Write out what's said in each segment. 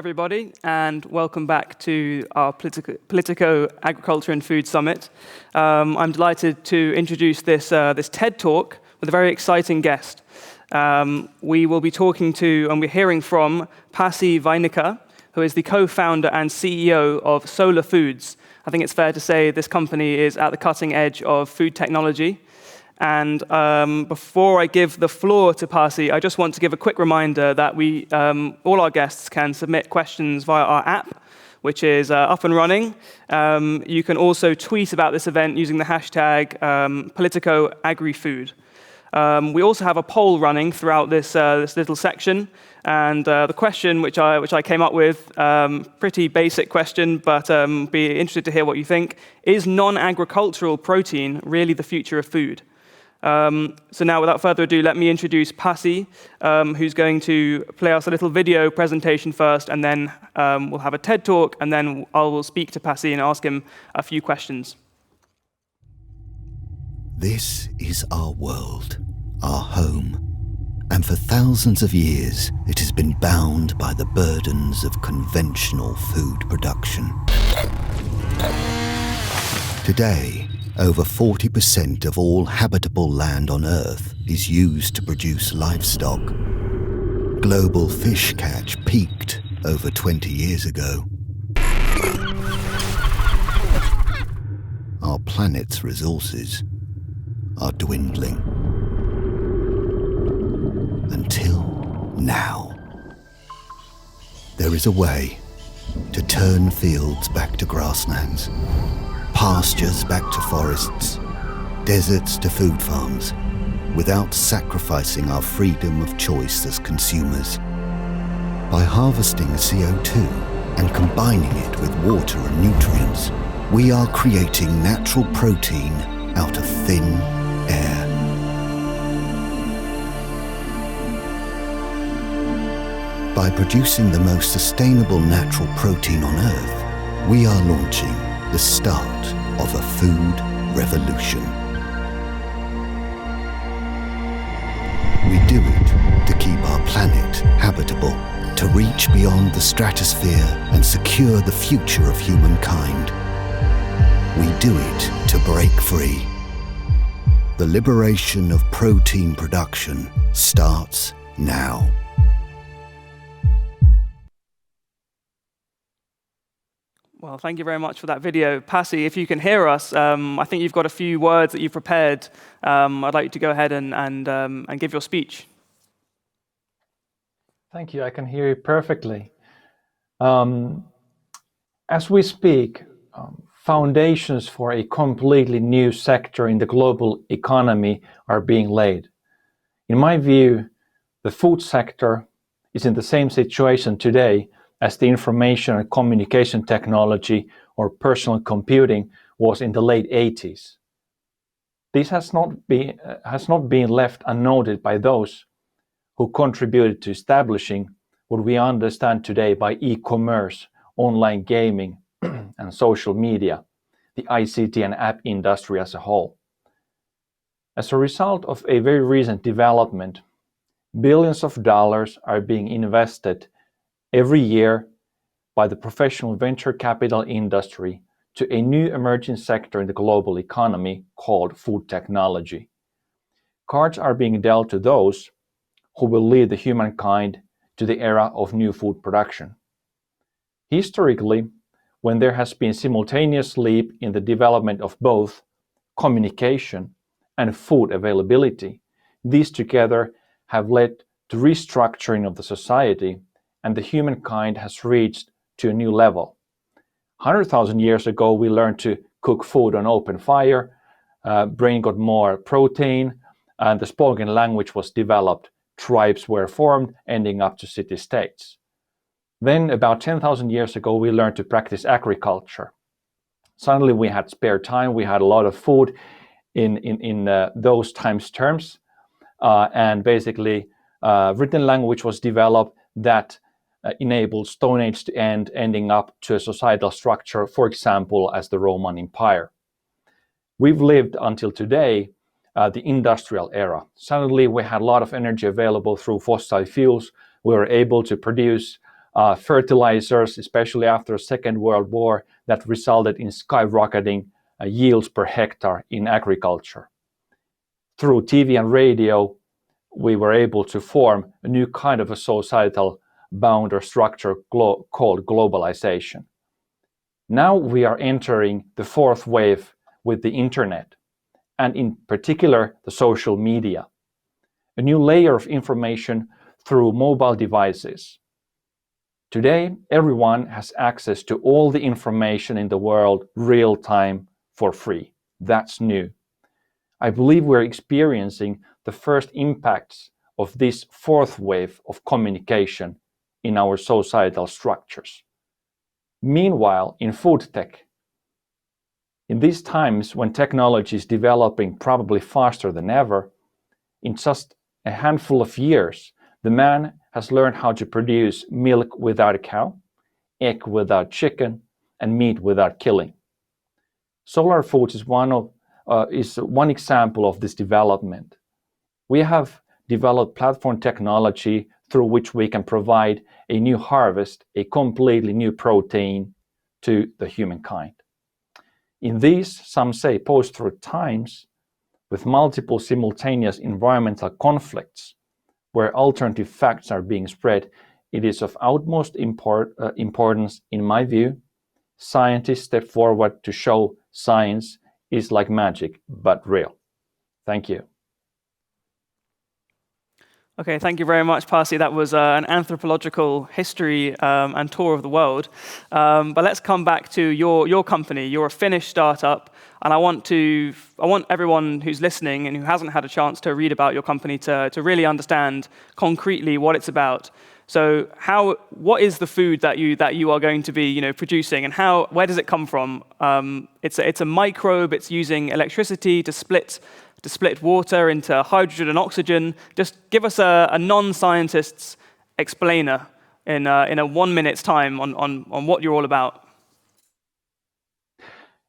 everybody, and welcome back to our Politico Agriculture and Food Summit. I'm delighted to introduce this TED Talk with a very exciting guest. We will be talking to, and we're hearing from, Pasi Vainikka, who is the co-founder and CEO of Solar Foods. I think it's fair to say this company is at the cutting edge of food technology. And before I give the floor to Pasi, I just want to give a quick reminder that all our guests can submit questions via our app, which is up and running. You can also tweet about this event using the hashtag #PoliticoAgriFood. We also have a poll running throughout this little section, and the question which I came up with, pretty basic question, but be interested to hear what you think: is non-agricultural protein really the future of food? So now, without further ado, let me introduce Pasi, who's going to play us a little video presentation first, and then we'll have a TED Talk, and then I will speak to Pasi and ask him a few questions. This is our world, our home, and for thousands of years it has been bound by the burdens of conventional food production. Today, over 40% of all habitable land on Earth is used to produce livestock. Global fish catch peaked over 20 years ago. Our planet's resources are dwindling. Until now. There is a way to turn fields back to grasslands, pastures back to forests, deserts to food farms, without sacrificing our freedom of choice as consumers. By harvesting CO2 and combining it with water and nutrients, we are creating natural protein out of thin air. By producing the most sustainable natural protein on Earth, we are launching the start of a food revolution. We do it to keep our planet habitable, to reach beyond the stratosphere and secure the future of humankind. We do it to break free. The liberation of protein production starts now. Well, thank you very much for that video. Pasi, if you can hear us, I think you've got a few words that you've prepared. I'd like you to go ahead and give your speech. Thank you. I can hear you perfectly. As we speak, foundations for a completely new sector in the global economy are being laid. In my view, the food sector is in the same situation today as the information and communication technology or personal computing was in the late 80s. This has not been left unnoted by those who contributed to establishing what we understand today by e-commerce, online gaming, and social media, the ICT and app industry as a whole. As a result of a very recent development, billions of dollars are being invested every year by the professional venture capital industry to a new emerging sector in the global economy called food technology. Cards are being dealt to those who will lead the humankind to the era of new food production. Historically, when there has been simultaneous leap in the development of both communication and food availability, these together have led to restructuring of the society, and the humankind has reached to a new level. 100,000 years ago, we learned to cook food on open fire, brain got more protein, and the spoken language was developed. Tribes were formed, ending up to city-states. Then, about 10,000 years ago, we learned to practice agriculture. Suddenly, we had spare time, we had a lot of food in those terms, and basically, written language was developed that enabled Stone Age to ending up to a societal structure, for example, as the Roman Empire. We've lived until today the industrial era. Suddenly we had a lot of energy available through fossil fuels. We were able to produce fertilizers, especially after the Second World War, that resulted in skyrocketing yields per hectare in agriculture. Through TV and radio, we were able to form a new kind of a societal bound or structure called globalization. Now we are entering the fourth wave with the internet, and in particular the social media. A new layer of information through mobile devices. Today, everyone has access to all the information in the world real time for free. That's new. I believe we're experiencing the first impacts of this fourth wave of communication in our societal structures. Meanwhile, in food tech, in these times when technology is developing probably faster than ever, in just a handful of years, the man has learned how to produce milk without a cow, egg without chicken, and meat without killing. Solar Foods is one example of this development. We have developed platform technology through which we can provide a new harvest, a completely new protein to the humankind. In these, some say, post-truth times, with multiple simultaneous environmental conflicts, where alternative facts are being spread, it is of utmost importance, in my view, scientists step forward to show science is like magic, but real. Thank you. Okay, thank you very much, Pasi. That was an anthropological history and tour of the world. But let's come back to your company. You're a Finnish startup, and I want everyone who's listening and who hasn't had a chance to read about your company to really understand concretely what it's about. So, what is the food that you are going to be producing, and where does it come from? It's a microbe. It's using electricity to split water into hydrogen and oxygen. Just give us a non-scientist's explainer in a 1 minute's time on what you're all about.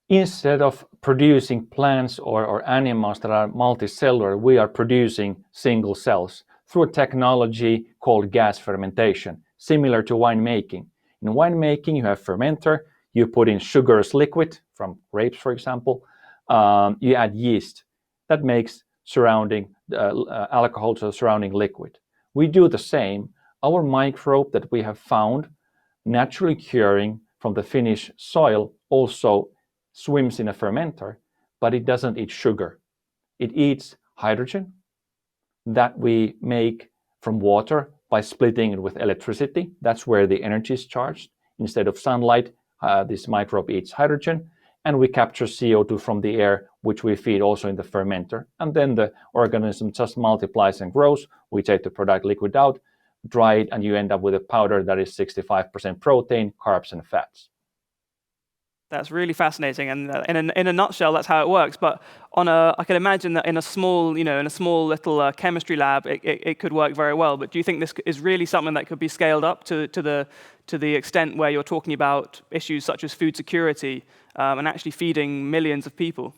Instead of producing plants or animals that are multicellular, we are producing single cells through a technology called gas fermentation, similar to winemaking. In winemaking, you have fermenter, you put in sugars liquid from grapes, for example, you add yeast. That makes alcohol to the surrounding liquid. We do the same. Our microbe that we have found naturally curing from the Finnish soil also swims in a fermenter, but it doesn't eat sugar. It eats hydrogen that we make from water by splitting it with electricity. That's where the energy is charged. Instead of sunlight, this microbe eats hydrogen, and we capture CO2 from the air, which we feed also in the fermenter. And then the organism just multiplies and grows. We take the product liquid out, dry it, and you end up with a powder that is 65% protein, carbs, and fats. That's really fascinating, and in a nutshell, that's how it works. But I can imagine that in a small little chemistry lab, it could work very well. But do you think this is really something that could be scaled up to the extent where you're talking about issues such as food security and actually feeding millions of people?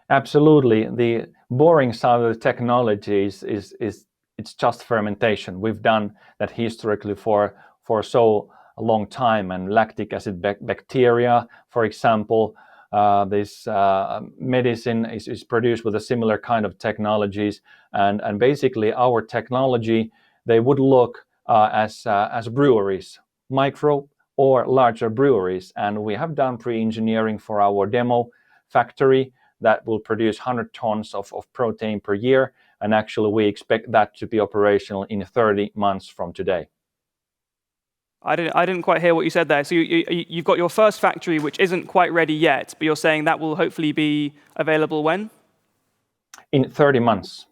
Absolutely. The boring side of the technology is it's just fermentation. We've done that historically for so a long time, and lactic acid bacteria, for example, this medicine is produced with a similar kind of technologies, and basically our technology, they would look as breweries, micro or larger breweries, and we have done pre-engineering for our demo factory that will produce 100 tons of protein per year, and actually we expect that to be operational in 30 months from today. I didn't quite hear what you said there. So you've got your first factory, which isn't quite ready yet, but you're saying that will hopefully be available when? In 30 months.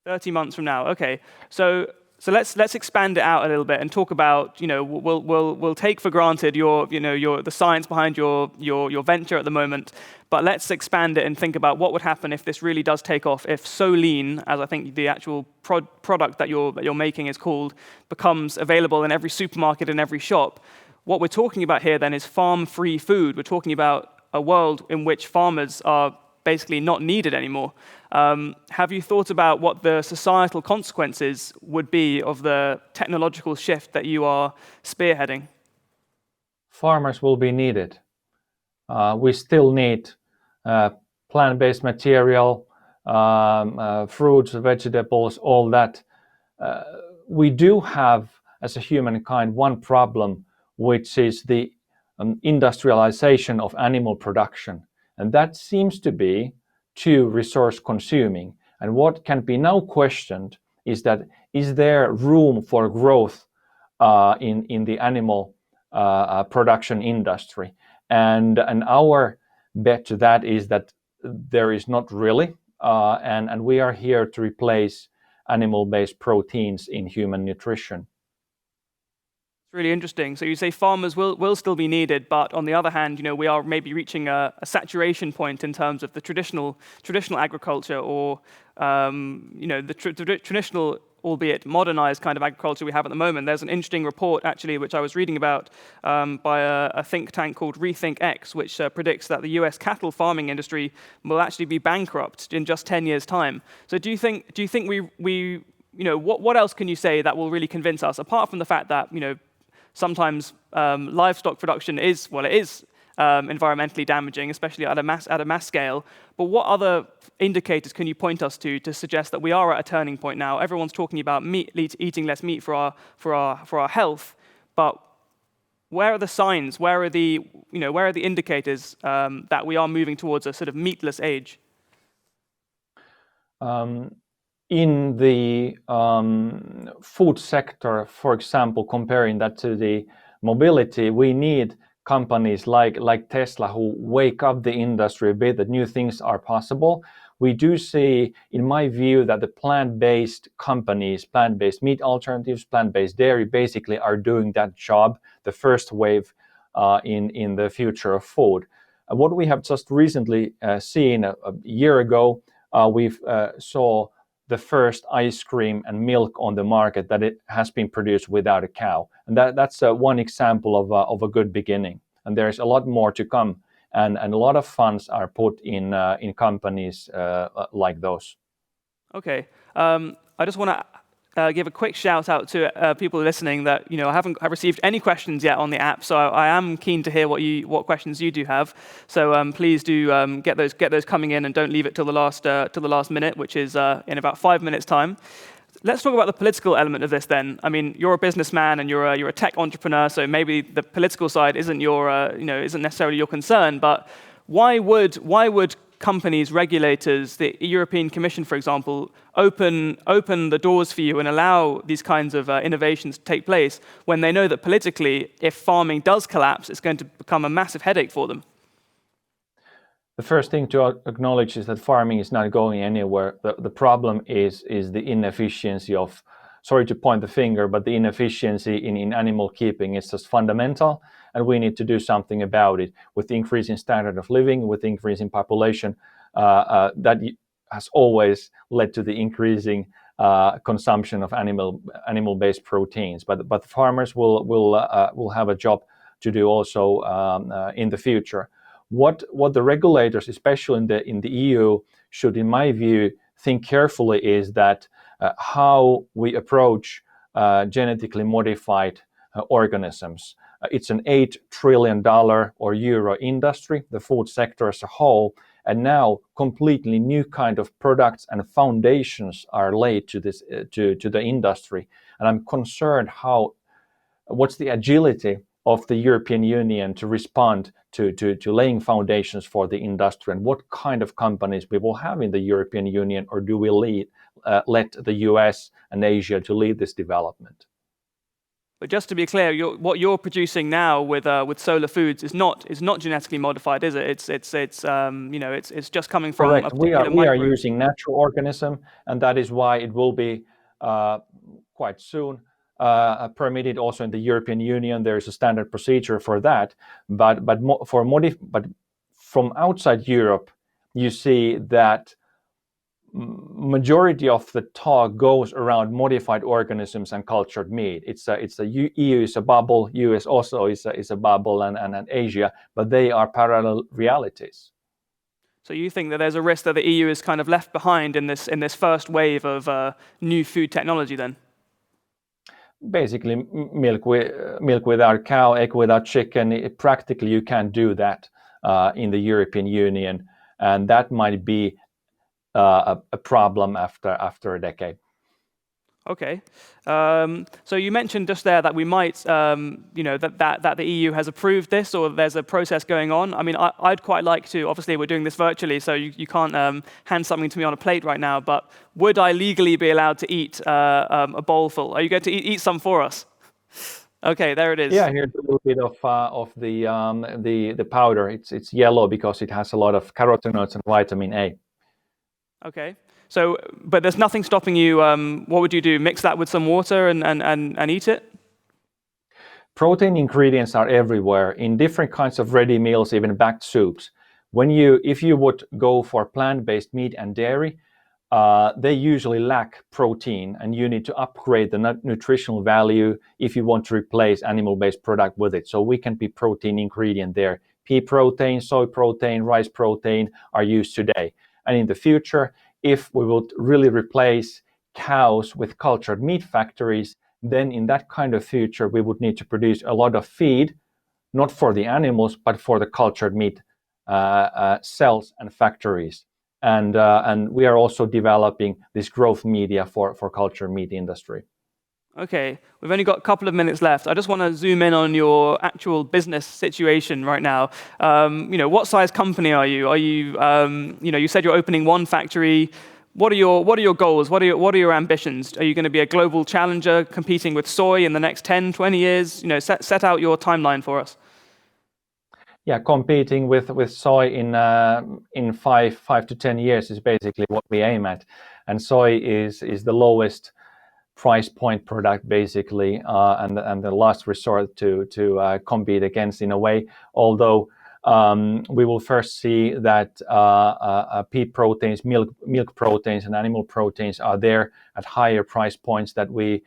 30 months from now. Okay. So let's expand it out a little bit and talk about, we'll take for granted the science behind your venture at the moment, but let's expand it and think about what would happen if this really does take off, if Solein, as I think the actual product that you're making is called, becomes available in every supermarket and every shop. What we're talking about here then is farm-free food. We're talking about a world in which farmers are basically not needed anymore. Have you thought about what the societal consequences would be of the technological shift that you are spearheading? Farmers will be needed. We still need plant-based material, fruits, vegetables, all that. We do have, as a humankind, one problem, which is the industrialization of animal production. And that seems to be too resource consuming. And what can be now questioned is that, is there room for growth in the animal production industry? And our bet to that is that there is not really, and we are here to replace animal-based proteins in human nutrition. It's really interesting. So you say farmers will still be needed, but on the other hand, we are maybe reaching a saturation point in terms of the traditional agriculture, or the traditional, albeit modernized kind of agriculture we have at the moment. There's an interesting report, actually, which I was reading about by a think tank called Rethink X, which predicts that the US cattle farming industry will actually be bankrupt in just 10 years' time. So do you think we what else can you say that will really convince us, apart from the fact that sometimes livestock production is environmentally damaging, especially at a mass scale. But what other indicators can you point us to suggest that we are at a turning point now? Everyone's talking about eating less meat for our health, but where are the signs? Where are the indicators that we are moving towards a sort of meatless age? In the food sector, for example, comparing that to the mobility, we need companies like Tesla who wake up the industry a bit, that new things are possible. We do see, in my view, that the plant-based companies, plant-based meat alternatives, plant-based dairy, basically are doing that job, the first wave in the future of food. What we have just recently seen a year ago, we've saw the first ice cream and milk on the market that it has been produced without a cow. And that's one example of a good beginning. And there's a lot more to come. And a lot of funds are put in companies like those. Okay. I just want to give a quick shout out to people listening that I haven't received any questions yet on the app, so I am keen to hear what questions you do have. So please do get those coming in, and don't leave it till the last minute, which is in about 5 minutes' time. Let's talk about the political element of this then. I mean, you're a businessman and you're a tech entrepreneur, so maybe the political side isn't isn't necessarily your concern. But why would companies, regulators, the European Commission, for example, open the doors for you and allow these kinds of innovations to take place when they know that politically, if farming does collapse, it's going to become a massive headache for them? The first thing to acknowledge is that farming is not going anywhere. The problem is the inefficiency of, sorry to point the finger, but the inefficiency in animal keeping is just fundamental, and we need to do something about it. With the increasing standard of living, with the increasing population, that has always led to the increasing consumption of animal-based proteins. But farmers will have a job to do also in the future. What the regulators, especially in the EU, should, in my view, think carefully is that how we approach genetically modified organisms. It's an $8 trillion or euro industry, the food sector as a whole, and now completely new kind of products and foundations are laid to this to the industry. And I'm concerned what's the agility of the European Union to respond to laying foundations for the industry, and what kind of companies we will have in the European Union, or do we let the US and Asia to lead this development? But just to be clear, what you're producing now with Solar Foods is not genetically modified, is it? It's just coming from Correct. a particular we are using natural organism, and that is why it will be quite soon permitted also in the European Union. There is a standard procedure for that, but from outside Europe, you see that majority of the talk goes around modified organisms and cultured meat. It's the EU is a bubble, US also is a bubble, and Asia, but they are parallel realities. So you think that there's a risk that the EU is kind of left behind in this first wave of new food technology then? Basically, milk without cow, egg without chicken, practically you can't do that in the European Union, and that might be a problem after a decade. Okay. So you mentioned just there that we might, that the EU has approved this, or there's a process going on. I mean, I'd quite like to. Obviously, we're doing this virtually, so you can't hand something to me on a plate right now. But would I legally be allowed to eat a bowlful? Are you going to eat some for us? Okay, there it is. Yeah, here's a little bit of the powder. It's yellow because it has a lot of carotenoids and vitamin A. Okay. So, but there's nothing stopping you. What would you do? Mix that with some water and eat it? Protein ingredients are everywhere in different kinds of ready meals, even backed soups. If you would go for plant-based meat and dairy, they usually lack protein, and you need to upgrade the nutritional value if you want to replace animal-based product with it. So we can be protein ingredient there. Pea protein, soy protein, rice protein are used today. And in the future, if we would really replace cows with cultured meat factories, then in that kind of future, we would need to produce a lot of feed, not for the animals, but for the cultured meat cells and factories. And we are also developing this growth media for cultured meat industry. Okay, we've only got a couple of minutes left. I just want to zoom in on your actual business situation right now. What size company are you? Are you, you said you're opening one factory. What are your goals? What are your ambitions? Are you going to be a global challenger competing with soy in the next 10, 20 years? Set out your timeline for us. Yeah, competing with soy in 5 to 10 years is basically what we aim at, and soy is the lowest price point product basically, and the last resort to compete against in a way. Although we will first see that pea proteins, milk proteins, and animal proteins are there at higher price points that we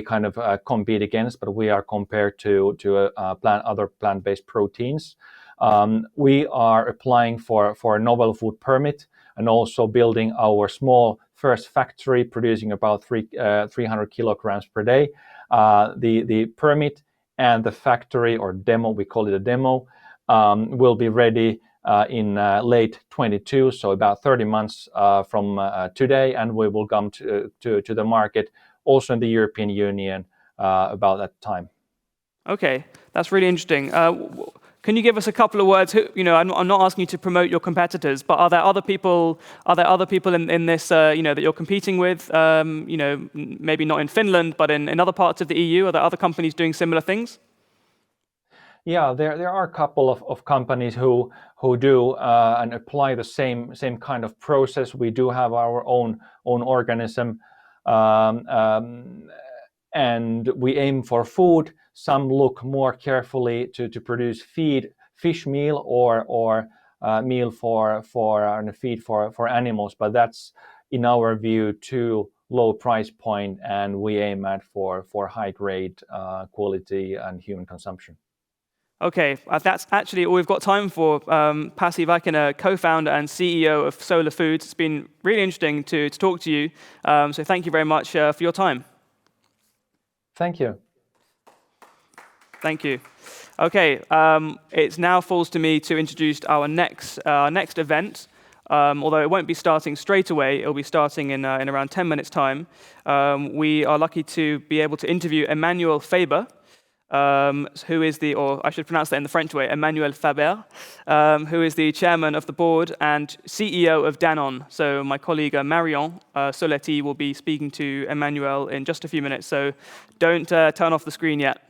kind of compete against, but we are compared to other plant-based proteins. We are applying for a novel food permit and also building our small first factory producing about 300 kilograms per day. The permit and the factory or demo, we call it a demo, will be ready in late 22, so about 30 months from today, and we will come to the market also in the European Union about that time. Okay, that's really interesting. Can you give us a couple of words? I'm not asking you to promote your competitors, but are there other people in this that you're competing with? Maybe not in Finland, but in other parts of the EU. Are there other companies doing similar things? Yeah, there are a couple of companies who do and apply the same kind of process. We do have our own organism, and we aim for food. Some look more carefully to produce fish meal or meal for feed for animals, but that's in our view too low price point, and we aim at for high grade quality and human consumption. Okay, that's actually all we've got time for. Pasi Vainikka, co-founder and CEO of Solar Foods. It's been really interesting to talk to you. So thank you very much for your time. Thank you. Thank you. Okay, it now falls to me to introduce our next event. Although it won't be starting straight away, it'll be starting in around 10 minutes' time. We are lucky to be able to interview Emmanuel Faber, who is or I should pronounce that in the French way, Emmanuel Faber, who is the chairman of the board and CEO of Danone. So my colleague Marion Soletti will be speaking to Emmanuel in just a few minutes. So don't turn off the screen yet.